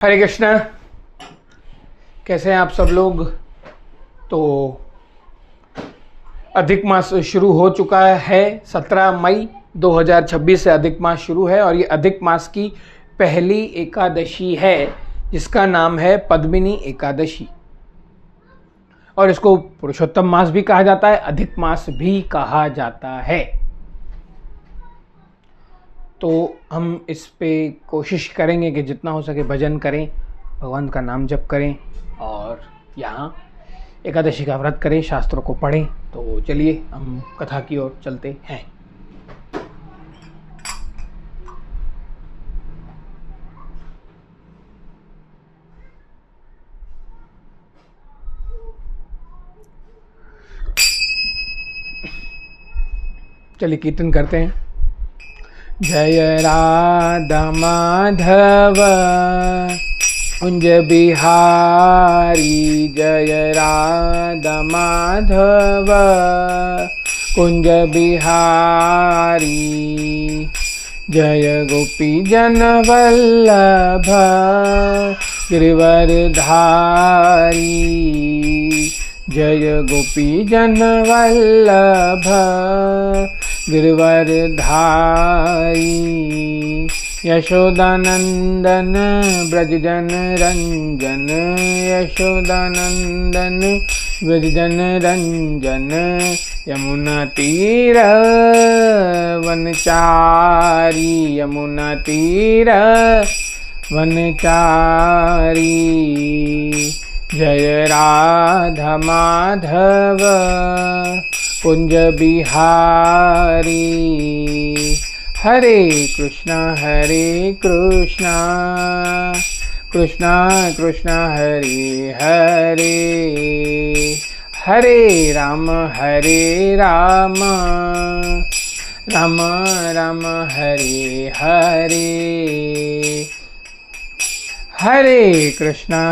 हरे कृष्णा। कैसे हैं आप सब लोग। तो अधिक मास शुरू हो चुका है। 17 मई 2026 से अधिक मास शुरू है और ये अधिक मास की पहली एकादशी है जिसका नाम है पद्मिनी एकादशी। और इसको पुरुषोत्तम मास भी कहा जाता है, अधिक मास भी कहा जाता है। तो हम इस पे कोशिश करेंगे कि जितना हो सके भजन करें, भगवान का नाम जप करें और यहाँ एकादशी का व्रत करें, शास्त्रों को पढ़ें। तो चलिए हम कथा की ओर चलते हैं। चलिए कीर्तन करते हैं। जय राधा माधव कुंज बिहारी, जय राधा माधव कुंज बिहारी, जय गोपी जन वल्लभ गिरिवरधारी, जय गोपी जन वल्लभ गिरिवरधारी, यशोदानंदन ब्रजजन रंजन, यशोदानंदन ब्रजजन रंजन, यमुना तीर वनचारी, यमुना तीर वनचारी, जय राधा माधव कुंज बिहारी। हरे कृष्णा कृष्णा कृष्णा हरे हरे, हरे राम राम राम हरे हरे, हरे कृष्णा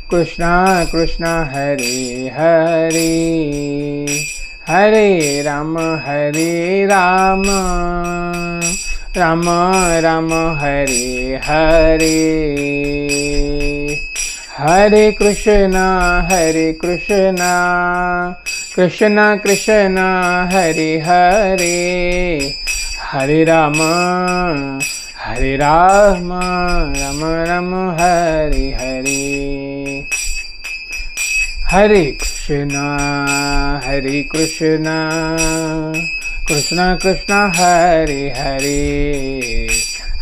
कृष्णा कृष्णा हरे हरे, हरे राम राम हरे हरे, हरे कृष्णा कृष्णा कृष्णा हरे हरे, हरे राम राम राम हरे हरे, हरे कृष्णा कृष्णा कृष्णा हरे हरे,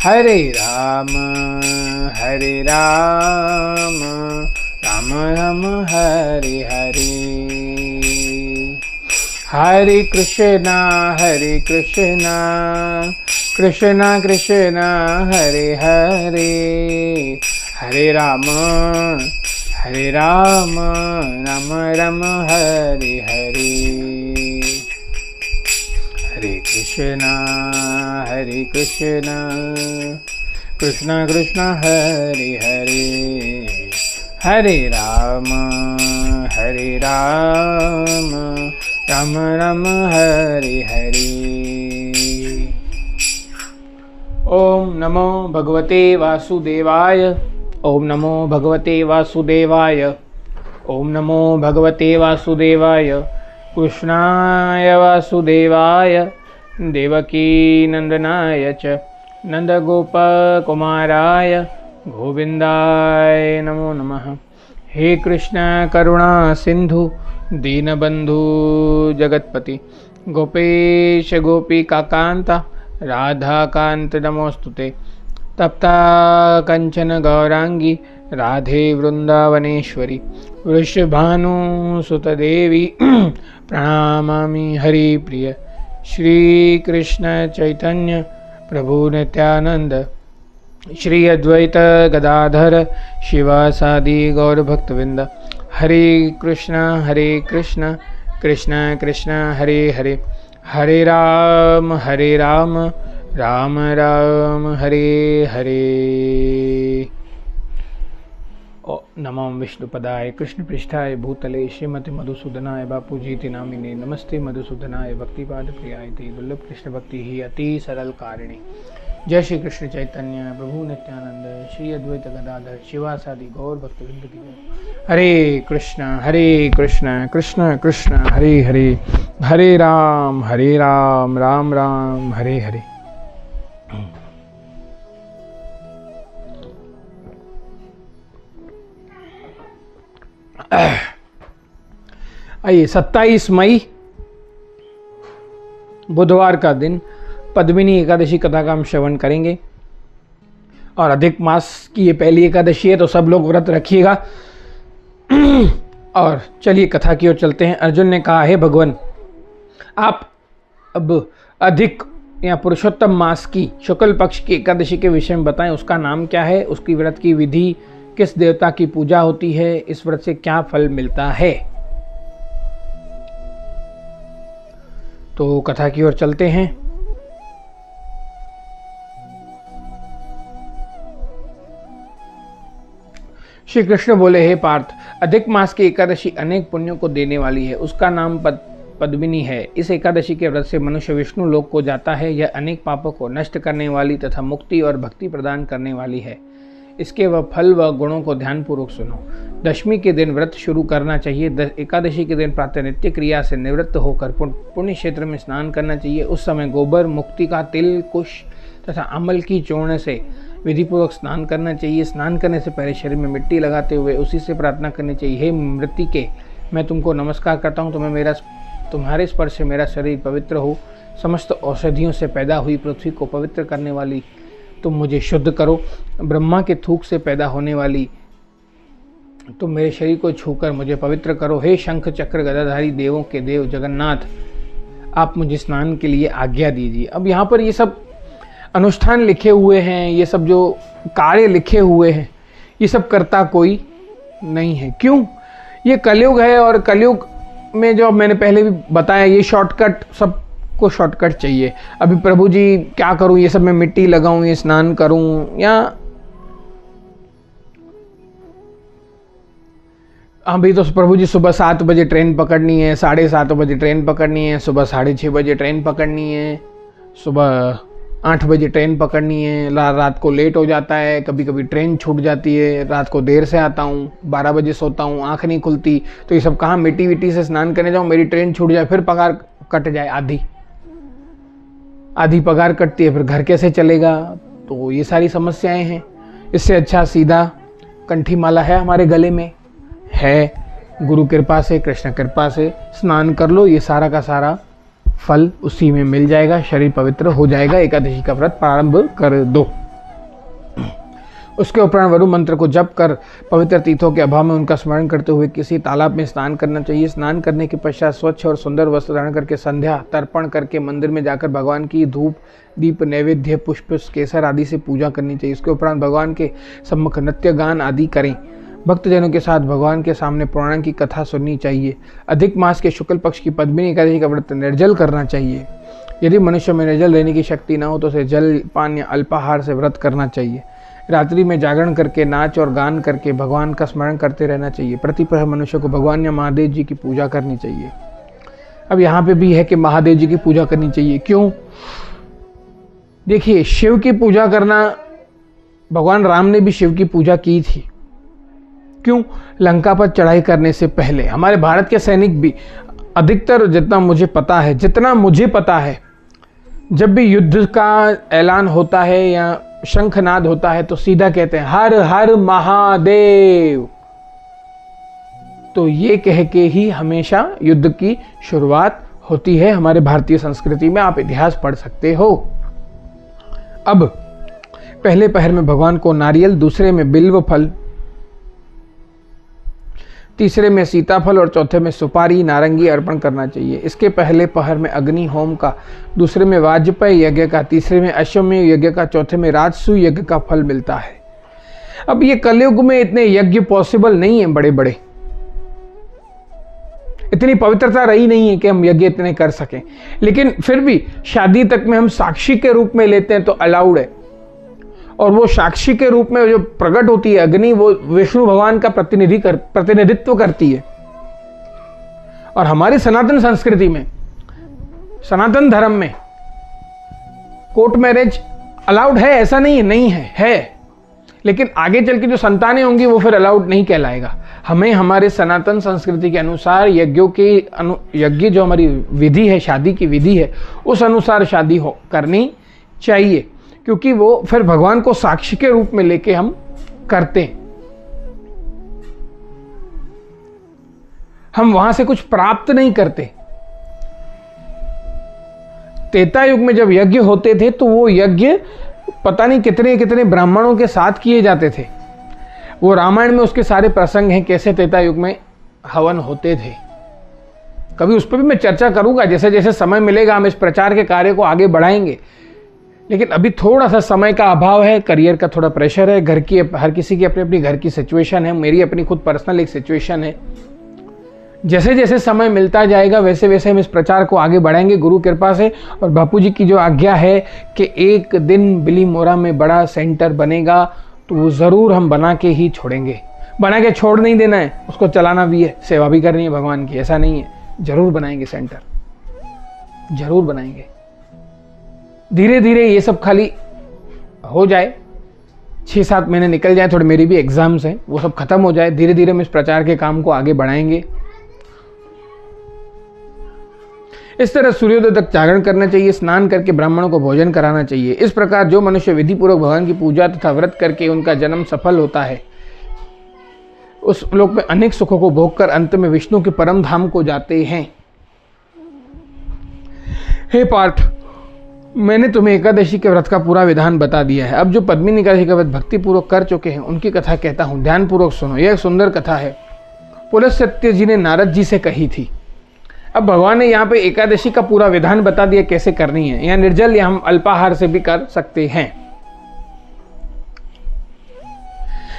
हरे राम राम हरे हरे, हरे कृष्णा कृष्णा कृष्णा हरे हरे, हरे राम राम राम हरे हरे, हरे कृष्णा कृष्णा कृष्णा हरे हरे, हरे राम राम हरे हरे। ओम नमो भगवते वासुदेवाय, ओम नमो भगवते वासुदेवाय, ओम नमो भगवते वासुदेवाय, कृष्णाय वासुदेवाय देवकी नंदनाय च नंदगोपकुमाराय गोविंदाय नमो नमः। हे कृष्ण करुणा सिंधु दीनबंधु जगतपति, गोपेश गोपिकान्ता राधाकांत नमोस्तुते, तप्ता कंचन गौरांगी राधे वृंदावनेश्वरी, वृषभानुसुतदेवी प्रणमामि हरिप्रिय। श्री कृष्ण चैतन्य प्रभु नित्यानंद, श्री अद्वैत गदाधर शिवासादि गौरभक्तवृंद। हरे कृष्ण कृष्ण कृष्ण हरे हरे, हरे राम राम राम हरे हरे। नमो विष्णुपदाय कृष्णपृष्ठाय भूतले श्रीमति मधुसूदनाय बापूजीति नामिने, नमस्ते मधुसूदनाय भक्तिपाद प्रियाय ते दुर्लभ कृष्ण भक्ति ही अति सरल कारिणी। जय श्री कृष्ण चैतन्य प्रभु नित्यानंद श्री अद्वैत गदाधर शिवासादि गौर भक्तवृंद की जय। हरे कृष्ण कृष्ण कृष्ण हरे हरे, हरे राम राम राम हरे हरे। आइए 27 मई बुधवार का दिन पद्मिनी एकादशी कथा का हम श्रवण करेंगे और अधिक मास की ये पहली एकादशी है तो सब लोग व्रत रखिएगा। और चलिए कथा की ओर चलते हैं। अर्जुन ने कहा, हे भगवान, आप अब अधिक या पुरुषोत्तम मास की शुक्ल पक्ष की एकादशी के विषय में बताएं। उसका नाम क्या है, उसकी व्रत की विधि, किस देवता की पूजा होती है, इस व्रत से क्या फल मिलता है। तो कथा की ओर चलते हैं। श्री कृष्ण बोले, हे पार्थ, अधिक मास की एकादशी अनेक पुण्यों को देने वाली है। उसका नाम पद्मिनी है। इस एकादशी के व्रत से मनुष्य विष्णु लोक को जाता है। यह अनेक पापों को नष्ट करने वाली तथा मुक्ति और भक्ति प्रदान करने वाली है। इसके वह फल व गुणों को ध्यानपूर्वक सुनो। दशमी के दिन व्रत शुरू करना चाहिए। एकादशी के दिन प्रातः नित्य क्रिया से निवृत्त होकर पुण्य क्षेत्र में स्नान करना चाहिए। उस समय गोबर, मुक्ति का तिल, कुश तथा अमल की चूर्ण से विधिपूर्वक स्नान करना चाहिए। स्नान करने से पहले शरीर में मिट्टी लगाते हुए उसी से प्रार्थना करनी चाहिए, हे मृत्तिके, मैं तुमको नमस्कार करता हूँ। तुम्हारे स्पर्श से मेरा शरीर पवित्र हो। समस्त औषधियों से पैदा हुई पृथ्वी को पवित्र करने वाली तुम मुझे शुद्ध करो। ब्रह्मा के थूक से पैदा होने वाली तुम मेरे शरीर को छूकर मुझे पवित्र करो। हे शंख चक्र गदाधारी देवों के देव जगन्नाथ, आप मुझे स्नान के लिए आज्ञा दीजिए। अब यहाँ पर ये सब अनुष्ठान लिखे हुए हैं, ये सब जो कार्य लिखे हुए हैं, ये सब करता कोई नहीं है। क्यों? ये कलयुग है और कलयुग में जो मैंने पहले भी बताया, ये शॉर्टकट, सबको शॉर्टकट चाहिए। अभी प्रभु जी क्या करूं, ये सब मैं मिट्टी लगाऊं, ये स्नान करूं, या अभी तो प्रभु जी सुबह 7 बजे ट्रेन पकड़नी है, 7:30 बजे ट्रेन पकड़नी है, सुबह 6:30 बजे ट्रेन पकड़नी है, सुबह 8 बजे ट्रेन पकड़नी है, रात को लेट हो जाता है, कभी कभी ट्रेन छूट जाती है, रात को देर से आता हूँ, 12 बजे सोता हूँ, आँख नहीं खुलती, तो ये सब कहाँ मिट्टी विट्टी से स्नान करने जाऊँ, मेरी ट्रेन छूट जाए, फिर पगार कट जाए, आधी पगार कटती है, फिर घर कैसे चलेगा। तो ये सारी समस्याएं हैं। इससे अच्छा सीधा कंठी माला है हमारे गले में, है, गुरु कृपा से, कृष्ण कृपा से स्नान कर लो, ये सारा का सारा फल उसी में मिल जाएगा, शरीर पवित्र हो जाएगा। एकादशी का व्रत प्रारंभ कर दो। उसके उपरांत वरु मंत्र को जप कर पवित्र तीर्थों के अभाव में उनका स्मरण करते हुए किसी तालाब में स्नान करना चाहिए। स्नान करने के पश्चात स्वच्छ और सुंदर वस्त्र धारण करके संध्या तर्पण करके मंदिर में जाकर भगवान की धूप, दीप, नैवेद्य, पुष्प, केसर आदि से पूजा करनी चाहिए। इसके उपरांत भगवान के सम्मुख नृत्य गान आदि करें। भक्तजनों के साथ भगवान के सामने पुराण की कथा सुननी चाहिए। अधिक मास के शुक्ल पक्ष की पद्मिनी एकादशी का व्रत निर्जल करना चाहिए। यदि मनुष्य में निर्जल रहने की शक्ति न हो तो उसे जल पान या अल्पाहार से व्रत करना चाहिए। रात्रि में जागरण करके नाच और गान करके भगवान का स्मरण करते रहना चाहिए। प्रतिपहर मनुष्य को भगवान या महादेव जी की पूजा करनी चाहिए। अब यहाँ पे भी है कि महादेव जी की पूजा करनी चाहिए। क्यों? देखिए, शिव की पूजा करना, भगवान राम ने भी शिव की पूजा की थी। क्यों? लंका पर चढ़ाई करने से पहले हमारे भारत के सैनिक भी अधिकतर, जितना मुझे पता है, जब भी युद्ध का ऐलान होता है या शंखनाद होता है तो सीधा कहते हैं हर हर महादेव। तो ये कह के ही हमेशा युद्ध की शुरुआत होती है हमारे भारतीय संस्कृति में। आप इतिहास पढ़ सकते हो। अब पहले पहर में भगवान को नारियल, दूसरे में बिल्व फल, तीसरे में सीताफल और चौथे में सुपारी, नारंगी अर्पण करना चाहिए। इसके पहले पहर में अग्नि होम का, दूसरे में वाजपेय यज्ञ का, तीसरे में अश्वमेध यज्ञ का, चौथे में राजसू यज्ञ का फल मिलता है। अब ये कलयुग में इतने यज्ञ पॉसिबल नहीं है, बड़े बड़े, इतनी पवित्रता रही नहीं है कि हम यज्ञ इतने कर सकें। लेकिन फिर भी शादी तक में हम साक्षी के रूप में लेते हैं तो अलाउड है। और वो साक्षी के रूप में जो प्रकट होती है अग्नि, वो विष्णु भगवान का प्रतिनिधित्व करती है। और हमारी सनातन संस्कृति में, सनातन धर्म में कोर्ट मैरिज अलाउड है, ऐसा नहीं है, नहीं है, लेकिन आगे चल के जो संतानें होंगी वो फिर अलाउड नहीं कहलाएगा। हमें हमारे सनातन संस्कृति के अनुसार यज्ञ जो हमारी विधि है, शादी की विधि है, उस अनुसार शादी करनी चाहिए, क्योंकि वो फिर भगवान को साक्षी के रूप में लेके हम करते हैं। हम वहां से कुछ प्राप्त नहीं करते। त्रेता युग में जब यज्ञ होते थे तो वो यज्ञ पता नहीं कितने कितने ब्राह्मणों के साथ किए जाते थे। वो रामायण में उसके सारे प्रसंग हैं, कैसे त्रेता युग में हवन होते थे। कभी उस पर भी मैं चर्चा करूंगा, जैसे जैसे समय मिलेगा हम इस प्रचार के कार्य को आगे बढ़ाएंगे। लेकिन अभी थोड़ा सा समय का अभाव है, करियर का थोड़ा प्रेशर है, घर की हर किसी की अपनी अपनी घर की सिचुएशन है, मेरी अपनी खुद पर्सनल एक सिचुएशन है। जैसे जैसे समय मिलता जाएगा वैसे वैसे हम इस प्रचार को आगे बढ़ाएंगे गुरु कृपा से। और बापू जी की जो आज्ञा है कि एक दिन बिलीमोरा में बड़ा सेंटर बनेगा, तो वो ज़रूर हम बना के ही छोड़ेंगे। बना के छोड़ नहीं देना है, उसको चलाना भी है, सेवा भी करनी है भगवान की, ऐसा नहीं है। जरूर बनाएंगे सेंटर, जरूर बनाएंगे। धीरे धीरे ये सब खाली हो जाए, 6-7 महीने निकल जाए, थोड़े मेरी भी एग्जाम्स हैं, वो सब खत्म हो जाए, धीरे धीरे हम इस प्रचार के काम को आगे बढ़ाएंगे। इस तरह सूर्योदय तक जागरण करना चाहिए, स्नान करके ब्राह्मणों को भोजन कराना चाहिए। इस प्रकार जो मनुष्य विधि पूर्वक भगवान की पूजा तथा व्रत करके उनका जन्म सफल होता है, उस लोक में अनेक सुखों को भोग कर अंत में विष्णु के परम धाम को जाते हैं। हे पार्थ, मैंने तुम्हें एकादशी के व्रत का पूरा विधान बता दिया है। अब जो पद्मिनी एकादशी का व्रत भक्ति पूर्वक कर चुके हैं उनकी कथा कहता हूं, ध्यान पूर्वक सुनो। यह एक सुंदर कथा है, पुलस्त्य जी ने नारद जी से कही थी। अब भगवान ने यहाँ पे एकादशी का पूरा विधान बता दिया कैसे करनी है। यहाँ निर्जल या हम अल्पाहार से भी कर सकते हैं।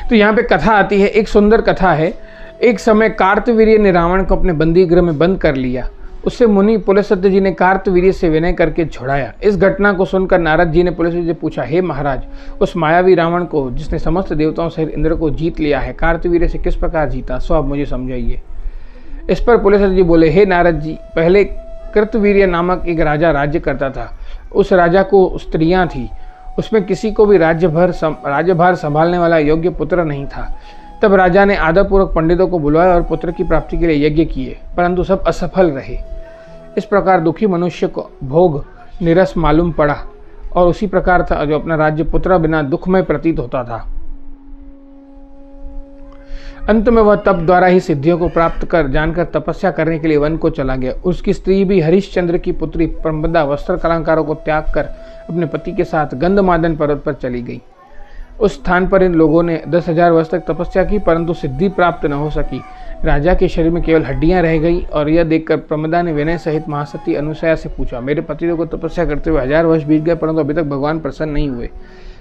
तो यहाँ पे कथा आती है, एक सुंदर कथा है। एक समय कार्तवीर्य ने रावण को अपने बंदी गृह में बंद कर लिया। उससे मुनि पुलस्त्य जी ने कार्तवीर्य से विनय करके छुड़ाया। इस घटना को सुनकर नारद जी ने पुलस्त्य जी से पूछा, हे महाराज, उस मायावी रावण को जिसने समस्त देवताओं सहित इंद्र को जीत लिया है, कार्तवीर्य से किस प्रकार जीता, सो आप मुझे समझाइए। इस पर पुलस्त्य जी बोले, हे नारद जी, पहले कृतवीर्य नामक एक राजा राज्य करता था। उस राजा को स्त्रियां थी, उसमें किसी को भी राज्यभार संभालने वाला योग्य पुत्र नहीं था। तब राजा ने आदरपूर्वक पंडितों को बुलवाया और पुत्र की प्राप्ति के लिए यज्ञ किए, परंतु सब असफल रहे। इस प्रकार दुखी मनुष्य को भोग निरस मालूम पड़ा और उसी प्रकार था जो अपना राज्य पुत्र बिना दुखमय प्रतीत होता था। अंत में वह तप द्वारा ही सिद्धियों को प्राप्त कर जानकर तपस्या करने के लिए वन को चला गया। उसकी स्त्री भी हरिश्चंद्र की पुत्री प्रमदा वस्त्र कलाकारों को त्याग कर अपने पति के साथ गंधमादन पर्वत पर चली गई। उस स्थान पर इन लोगों ने 10,000 वर्ष तक तपस्या की, परंतु सिद्धि प्राप्त न हो सकी। राजा के शरीर में केवल हड्डियां रह गई और यह देखकर प्रमदा ने विनय सहित महासती अनुसया से पूछा, मेरे पतिदेव को तपस्या करते हुए 1000 वर्ष बीत गए, परंतु अभी तक भगवान प्रसन्न नहीं हुए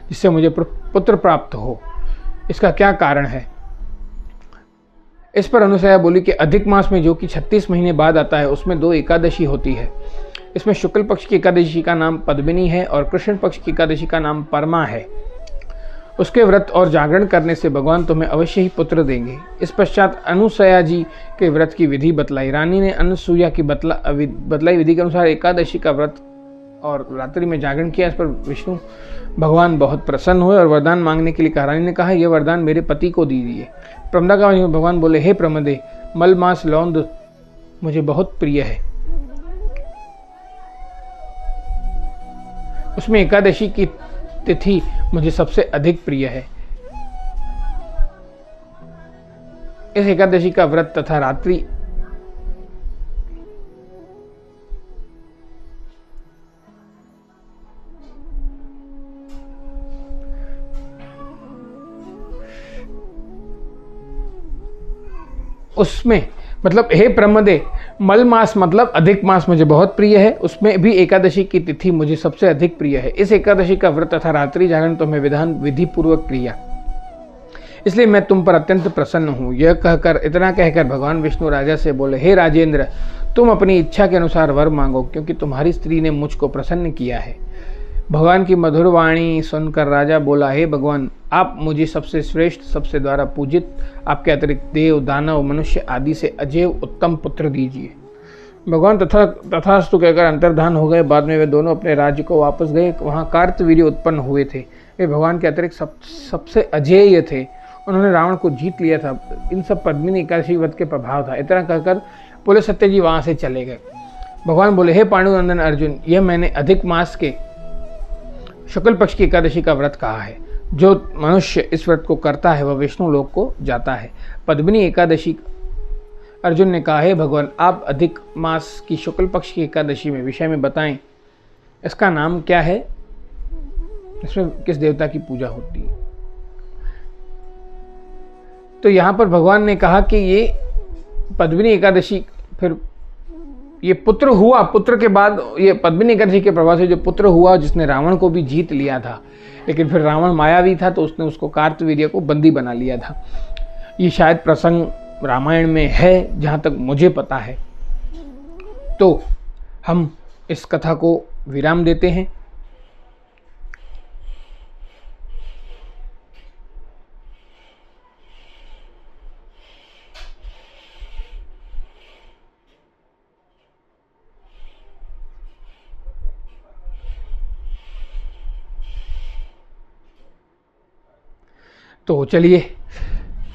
जिससे मुझे पुत्र प्राप्त हो। इसका क्या कारण है? इस पर अनुसया बोली कि अधिक मास में जो कि 36 महीने बाद आता है, उसमें 2 एकादशी होती है। इसमें शुक्ल पक्ष की एकादशी का नाम पद्मिनी है और कृष्ण पक्ष की एकादशी का नाम परमा है। उसके व्रत और जागरण करने से भगवान तुम्हें अवश्य ही पुत्र देंगे। इस पश्चात अनुसया जी के व्रत की विधि बतलाई। रानी ने अनुसुईया की बतलाई विधि के अनुसार एकादशी का व्रत और रात्रि में जागरण किया। इस पर विष्णु भगवान बहुत प्रसन्न हुए और वरदान मांगने के लिए कहा। रानी ने कहा, यह वरदान मेरे पति को दीजिए। प्रमदा का भगवान बोले, हे प्रमदे, मल मास लौंद मुझे बहुत प्रिय है। उसमें एकादशी की तिथि मुझे सबसे अधिक प्रिय है। इस एकादशी का व्रत तथा रात्रि उसमें मतलब हे प्रमदे, मल मास मतलब अधिक मास मुझे बहुत प्रिय है, उसमें भी एकादशी की तिथि मुझे सबसे अधिक प्रिय है। इस एकादशी का व्रत तथा रात्रि जागरण तुम्हें विधान विधि पूर्वक क्रिया, इसलिए मैं तुम पर अत्यंत प्रसन्न हूँ। इतना कहकर भगवान विष्णु राजा से बोले, हे राजेंद्र, तुम अपनी इच्छा के अनुसार वर मांगो, क्योंकि तुम्हारी स्त्री ने मुझको प्रसन्न किया है। भगवान की मधुर वाणी सुनकर राजा बोला, हे भगवान, आप मुझे सबसे श्रेष्ठ, सबसे द्वारा पूजित, आपके अतिरिक्त देव, दानव, मनुष्य आदि से अजैव उत्तम पुत्र दीजिए। भगवान तथास्तु कहकर अंतर्धान हो गए। बाद में वे दोनों अपने राज्य को वापस गए। वहाँ कार्तवीर्य उत्पन्न हुए थे। वे भगवान के अतिरिक्त सबसे अजेय थे। उन्होंने रावण को जीत लिया था। इन सब पद्मिनी एकादशी व्रत के प्रभाव था। इतना कहकर बोले सत्य जी वहाँ से चले गए। भगवान बोले, हे पांडुनंदन अर्जुन, यह मैंने अधिक मास के शुक्ल पक्ष की एकादशी का व्रत कहा है। जो मनुष्य इस व्रत को करता है वह विष्णु लोक को जाता है। पद्मिनी एकादशी, अर्जुन ने कहा, हे भगवान, आप अधिक मास की शुक्ल पक्ष की एकादशी में विषय में बताएं। इसका नाम क्या है? इसमें किस देवता की पूजा होती है? तो यहाँ पर भगवान ने कहा कि ये पद्मिनी एकादशी, फिर ये पुत्र हुआ, पुत्र के बाद ये पद्मिनी एकादशी के प्रभाव से जो पुत्र हुआ जिसने रावण को भी जीत लिया था, लेकिन फिर रावण मायावी था तो उसने उसको कार्तवीर्य को बंदी बना लिया था। ये शायद प्रसंग रामायण में है जहाँ तक मुझे पता है। तो हम इस कथा को विराम देते हैं। तो चलिए,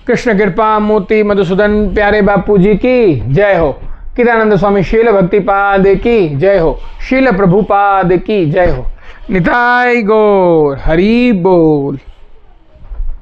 कृष्ण कृपा मोती मधुसूदन प्यारे बापू जी की जय हो। किदानंद स्वामी शील भक्तिपाद की जय हो। शील प्रभुपाद की जय हो। निताई गौर, हरि बोल।